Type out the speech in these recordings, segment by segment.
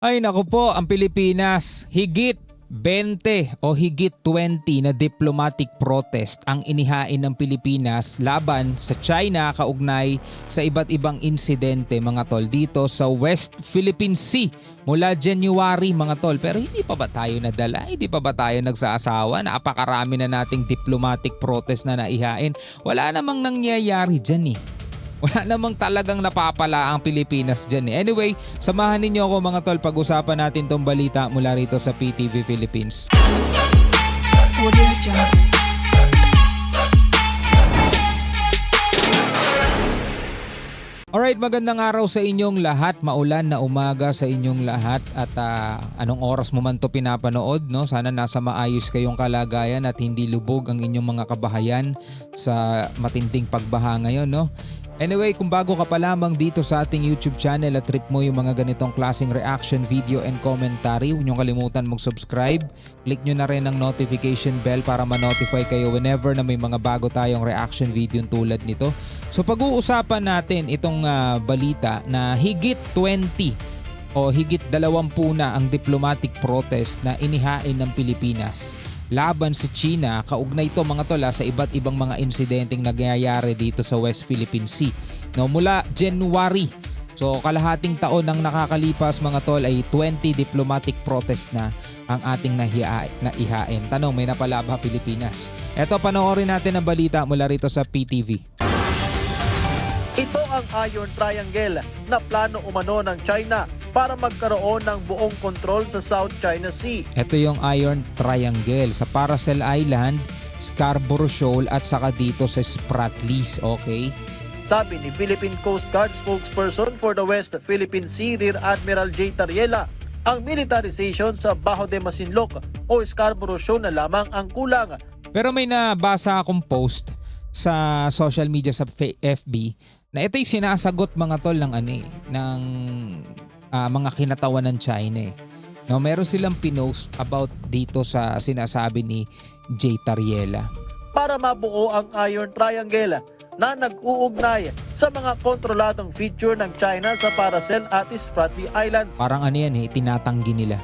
Ay naku po, ang Pilipinas, higit 20 o higit 20 na diplomatic protest ang inihain ng Pilipinas laban sa China kaugnay sa iba't ibang insidente mga tol dito sa West Philippine Sea mula January mga tol. Pero hindi pa ba tayo nadala? Hindi pa ba tayo nagsaasawa? Napakarami na nating diplomatic protest na naihain. Wala namang nangyayari dyan eh. Wala namang talagang napapala ang Pilipinas dyan eh. Anyway, samahan ninyo ako mga tol, pag-usapan natin tong balita mula rito sa PTV Philippines. Alright, magandang araw sa inyong lahat. Maulan na umaga sa inyong lahat at anong oras mo man to pinapanood, no? Sana nasa maayos kayong kalagayan at hindi lubog ang inyong mga kabahayan sa matinding pagbaha ngayon, no? Anyway, kung bago ka pa lamang dito sa ating YouTube channel at trip mo yung mga ganitong klaseng reaction video and commentary, huwag niyong kalimutan mag-subscribe. Click nyo na rin ang notification bell para ma-notify kayo whenever na may mga bago tayong reaction video tulad nito. So pag-uusapan natin itong balita na higit 20 o higit 20 na ang diplomatic protest na inihain ng Pilipinas laban sa China, kaugnay ito mga tol sa iba't ibang mga insidenteng nagyayari dito sa West Philippine Sea. No, mula January, so kalahating taon ang nakakalipas mga tol ay 20 diplomatic protest na ang ating naihain. Tanong, may napala ba Pilipinas? Eto, panoorin natin ang balita mula rito sa PTV. Ito ang Iron Triangle na plano umano ng China para magkaroon ng buong kontrol sa South China Sea. Ito yung Iron Triangle sa Paracel Island, Scarborough Shoal at saka dito sa Spratlys, okay? Sabi ni Philippine Coast Guard spokesperson for the West Philippine Sea, Rear Admiral J. Tariela, ang militarization sa Bajo de Masinloc o Scarborough Shoal na lamang ang kulang. Pero may nabasa akong post sa social media sa FB na ito'y sinasagot mga tol ng ng mga kinatawan ng China. No, meron silang pinost about dito sa sinasabi ni J. Tariela. Para mabuo ang Iron Triangle na nag-uugnay sa mga kontroladong feature ng China sa Paracel at Spratly Islands. Parang tinatanggi nila.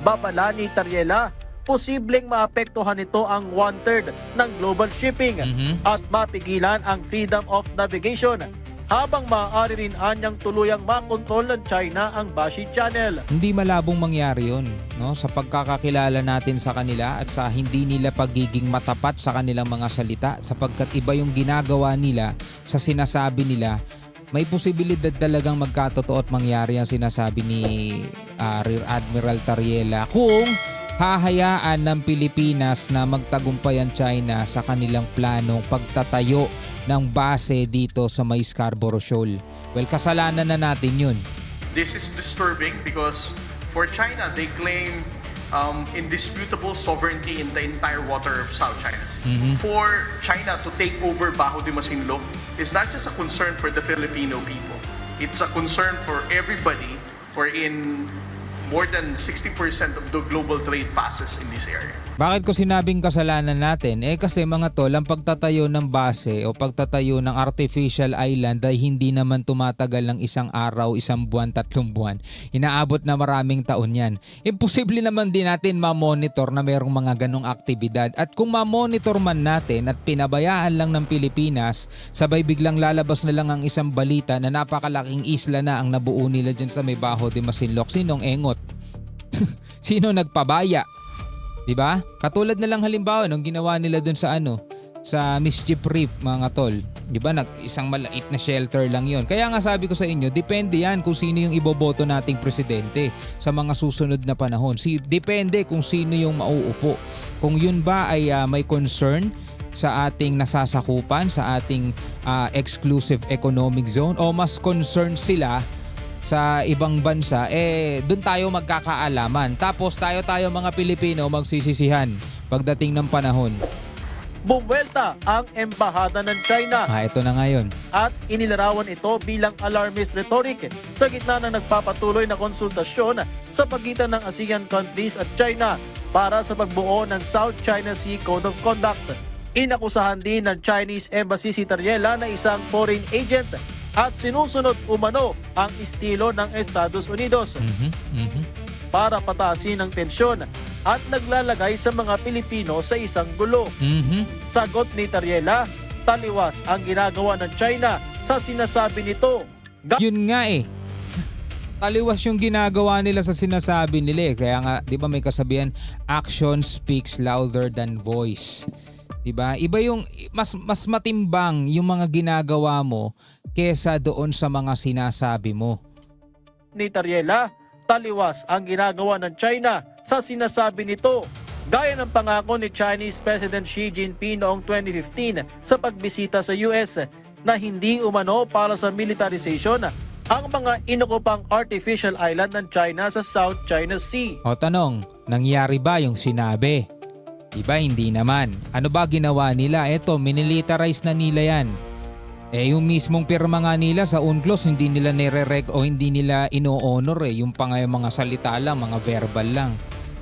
Babala ni Tariela, posibleng maapektuhan nito ang 1/3 ng global shipping at mapigilan ang freedom of navigation, habang maaari rin anyang tuluyang makontrol ng China ang Bashi Channel. Hindi malabong mangyari yun, no? Sa pagkakakilala natin sa kanila at sa hindi nila pagiging matapat sa kanilang mga salita, sapagkat iba yung ginagawa nila sa sinasabi nila, may posibilidad talagang magkatotoo at mangyari ang sinasabi ni Rear Admiral Tariela kung hahayaan ng Pilipinas na magtagumpay ang China sa kanilang planong pagtatayo ng base dito sa may Scarborough Shoal. Well, kasalanan na natin yun. This is disturbing because for China, they claim indisputable sovereignty in the entire water of South China Sea. For China to take over Bajo de Masinloc is not just a concern for the Filipino people. It's a concern for everybody, wherein more than 60% of the global trade passes in this area. Bakit ko sinabing kasalanan natin? Kasi mga tol, ang pagtatayo ng base o pagtatayo ng artificial island ay hindi naman tumatagal ng isang araw, isang buwan, 3 buwan. Inaabot na maraming taon yan. Imposible naman din natin ma-monitor na mayroong mga ganong aktibidad. At kung ma-monitor man natin at pinabayaan lang ng Pilipinas, sabay biglang lalabas na lang ang isang balita na napakalaking isla na ang nabuo nila dyan sa may Bajo de Masinloc. Sinong engot? Sino nagpabaya? Diba? Katulad na lang halimbawa nung ginawa nila dun sa sa Mischief Reef mga tol. Diba? Isang malait na shelter lang yon. Kaya nga sabi ko sa inyo, depende yan kung sino yung iboboto nating presidente sa mga susunod na panahon. Depende kung sino yung mauupo. Kung yun ba ay may concern sa ating nasasakupan, sa ating exclusive economic zone, o mas concerned sila sa ibang bansa, doon tayo magkakaalaman. Tapos tayo mga Pilipino magsisisihan pagdating ng panahon. Bumwelta ang embahada ng China. Ito na ngayon. At inilarawan ito bilang alarmist rhetoric sa gitna ng nagpapatuloy na konsultasyon sa pagitan ng ASEAN countries at China para sa pagbuo ng South China Sea Code of Conduct. Inakusahan din ng Chinese Embassy si Tariela na isang foreign agent at sinusunod umano ang estilo ng Estados Unidos para pataasin ang tensyon at naglalagay sa mga Pilipino sa isang gulo. Sagot ni Tariela, taliwas ang ginagawa ng China sa sinasabi nito. Yun nga eh. Taliwas yung ginagawa nila sa sinasabi nila eh. Kaya nga, di ba may kasabihan, action speaks louder than voice. Di ba? Iba yung, mas matimbang yung mga ginagawa mo kesa doon sa mga sinasabi mo. Ni Tariela, taliwas ang ginagawa ng China sa sinasabi nito. Gaya ng pangako ni Chinese President Xi Jinping noong 2015 sa pagbisita sa US na hindi umano para sa militarization ang mga inukupang artificial island ng China sa South China Sea. O tanong, nangyari ba yung sinabi? Diba hindi naman. Ano ba ginawa nila? Eto, minilitarize na nila yan. Eh yung mismong pirma nga nila sa UNCLOS hindi nila nire-rec o hindi nila ino-honor eh. Yung mga salita lang, mga verbal lang.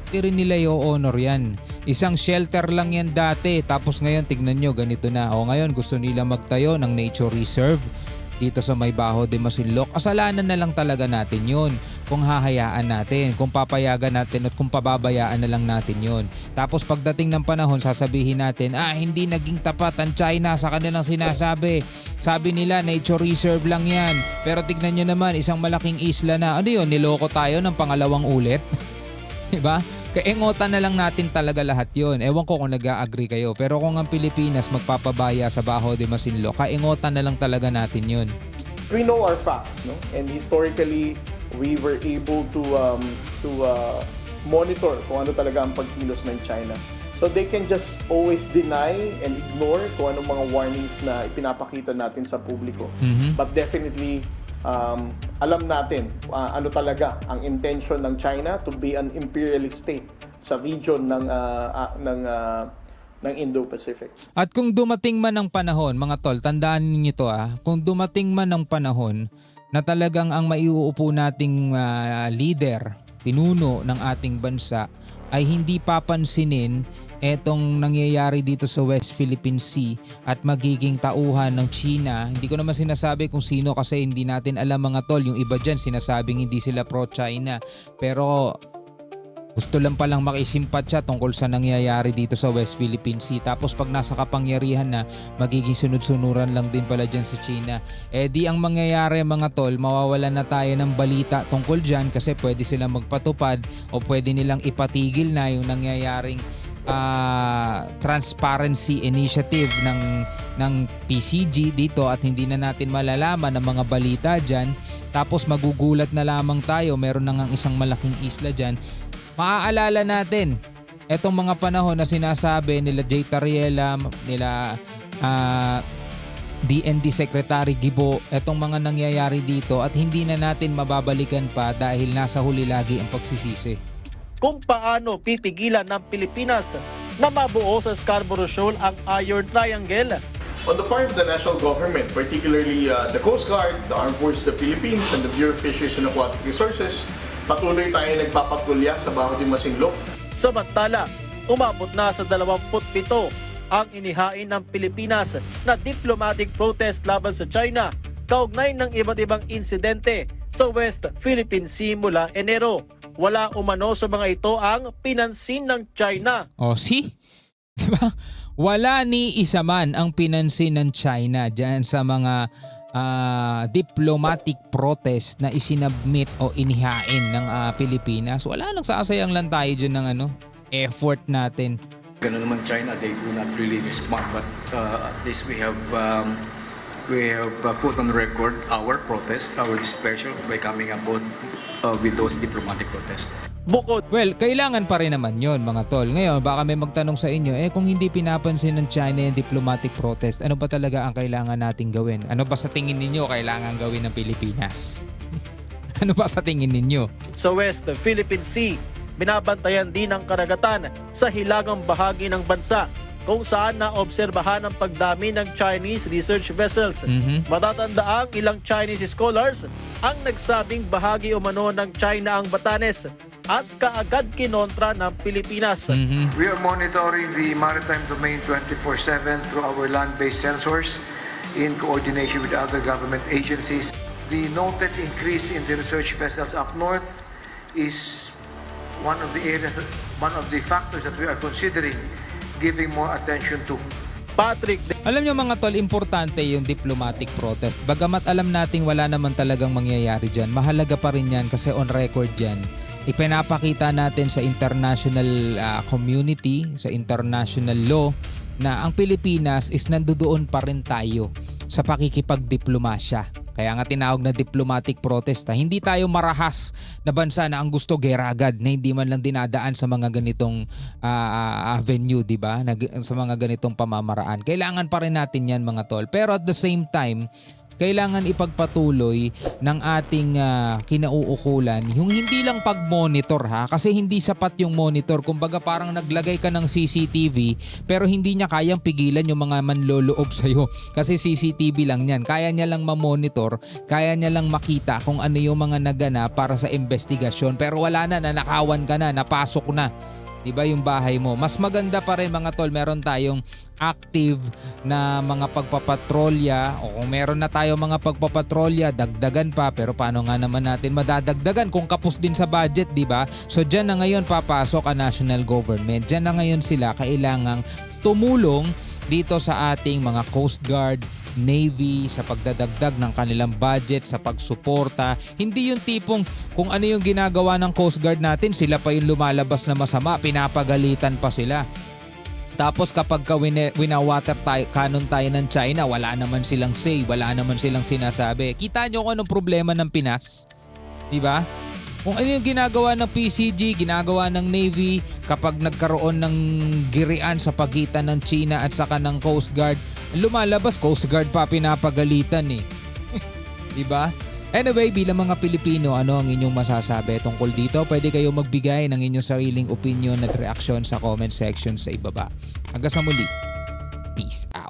Hindi rin nila i-honor yan. Isang shelter lang yan dati. Tapos ngayon tignan nyo ganito na. O ngayon gusto nila magtayo ng nature reserve dito sa may Bajo de Masinloc. Kasalanan na lang talaga natin yun kung hahayaan natin, kung papayagan natin at kung pababayaan na lang natin yun. Tapos pagdating ng panahon sasabihin natin, hindi naging tapat ang China sa kanilang sinasabi. Sabi nila nature reserve lang yan. Pero tignan nyo naman isang malaking isla na. Ano yun, niloko tayo ng pangalawang ulit? Diba? Kaingotan na lang natin talaga lahat yon. Ewan ko kung nag-agree kayo. Pero kung ang Pilipinas magpapabaya sa Bajo de Masinloc, kaingotan na lang talaga natin yon. We know our facts, no? And historically, we were able to monitor kung ano talaga ang pagkilos ng China. So they can just always deny and ignore kung anong mga warnings na ipinapakita natin sa publiko. But definitely, alam natin ano talaga ang intention ng China to be an imperialist state sa region ng Indo-Pacific. At kung dumating man ang panahon, mga tol, tandaan niyo to kung dumating man ang panahon na talagang ang maiuupo nating leader, pinuno ng ating bansa ay hindi papansinin etong nangyayari dito sa West Philippine Sea at magiging tauhan ng China. Hindi ko naman sinasabi kung sino kasi hindi natin alam mga tol. Yung iba dyan sinasabing hindi sila pro-China. Pero gusto lang palang makisimpatya tungkol sa nangyayari dito sa West Philippine Sea. Tapos pag nasa kapangyarihan na, magiging sunod-sunuran lang din pala dyan sa China. Eh di ang mangyayari mga tol, mawawalan na tayo ng balita tungkol dyan kasi pwede silang magpatupad o pwede nilang ipatigil na yung nangyayaring transparency initiative ng PCG dito at hindi na natin malalaman ang mga balita dyan. Tapos magugulat na lamang tayo, meron na ngang isang malaking isla dyan. Maaalala natin etong mga panahon na sinasabi nila Jay Tariela, nila DND Secretary Gibo, etong mga nangyayari dito at hindi na natin mababalikan pa dahil nasa huli lagi ang pagsisisi. Kung paano pipigilan ng Pilipinas na mabuo sa Scarborough Shoal ang Iron Triangle. On the part of the national government, particularly the Coast Guard, the Armed Forces of the Philippines, and the Bureau of Fisheries and Aquatic Resources, patuloy tayo nagpapatulya sa Bajo de Masinloc. Samantala, umabot na sa 27 ang inihain ng Pilipinas na diplomatic protest laban sa China kaugnay ng iba't ibang insidente sa West Philippine Sea mula Enero. Wala umano sa mga ito ang pinansin ng China. O see? Diba? Wala ni isa man ang pinansin ng China dyan sa mga diplomatic protest na isinabmit o inihain ng Pilipinas. Wala nang sasayang lang tayo dyan ng effort natin. Ganun naman China, they do not really respond, but at least we have put on record our protest, our displeasure by coming up with those diplomatic protests. Well, kailangan pa rin naman yon mga tol. Ngayon, baka may magtanong sa inyo, kung hindi pinapansin ng China yung diplomatic protest, ano ba talaga ang kailangan nating gawin? Ano ba sa tingin ninyo kailangan gawin ng Pilipinas? Ano ba sa tingin ninyo? Sa West Philippine Sea, binabantayan din ang karagatan sa hilagang bahagi ng bansa kung saan naobserbahan ang pagdami ng Chinese research vessels. Matatandaang ilang Chinese scholars ang nagsabing bahagi umano ng China ang Batanes at kaagad kinontra ng Pilipinas. We are monitoring the maritime domain 24/7 through our land-based sensors in coordination with other government agencies. The noted increase in the research vessels up north is one of the factors that we are considering giving more attention to. Patrick, Alam nyo mga tol, importante yung diplomatic protest. Bagamat alam nating wala naman talagang mangyayari dyan, mahalaga pa rin yan kasi on record yan. Ipinapakita natin sa international community, sa international law, na ang Pilipinas is nandoon pa rin tayo sa pakikipagdiplomasya. Kaya nga tinawag na diplomatic protest. Hindi tayo marahas na bansa na ang gusto gera agad, na hindi man lang dinadaan sa mga ganitong avenue, di ba? Sa mga ganitong pamamaraan. Kailangan pa rin natin yan mga tol. Pero at the same time, kailangan ipagpatuloy ng ating kinauukulan yung hindi lang pag-monitor ha, kasi hindi sapat yung monitor. Kumbaga parang naglagay ka ng CCTV pero hindi niya kayang pigilan yung mga manloloob sa'yo kasi CCTV lang yan. Kaya niya lang ma-monitor, kaya niya lang makita kung ano yung mga naganap para sa investigasyon, pero wala na, nanakawan ka na, napasok na. Diba yung bahay mo? Mas maganda pa rin mga tol, meron tayong active na mga pagpapatrolya, o kung meron na tayo mga pagpapatrolya, dagdagan pa. Pero paano nga naman natin madadagdagan kung kapos din sa budget, diba? So dyan na ngayon papasok ang national government. Dyan na ngayon sila kailangang tumulong dito sa ating mga Coast Guard, Navy, sa pagdadagdag ng kanilang budget, sa pagsuporta. Hindi yung tipong kung ano yung ginagawa ng Coast Guard natin, sila pa yung lumalabas na masama, pinapagalitan pa sila. Tapos kapag wina-water cannon tayo ng China, wala naman silang say, wala naman silang sinasabi. Kita nyo kung anong problema ng Pinas? Diba? Kung ano yung ginagawa ng PCG, ginagawa ng Navy, kapag nagkaroon ng girian sa pagitan ng China at saka ng Coast Guard, lumalabas, Coast Guard pa pinapagalitan eh. Diba? Anyway, bilang mga Pilipino, ano ang inyong masasabi tungkol dito? Pwede kayo magbigay ng inyong sariling opinion at reaksyon sa comment section sa ibaba. Hanggang sa muli. Peace out.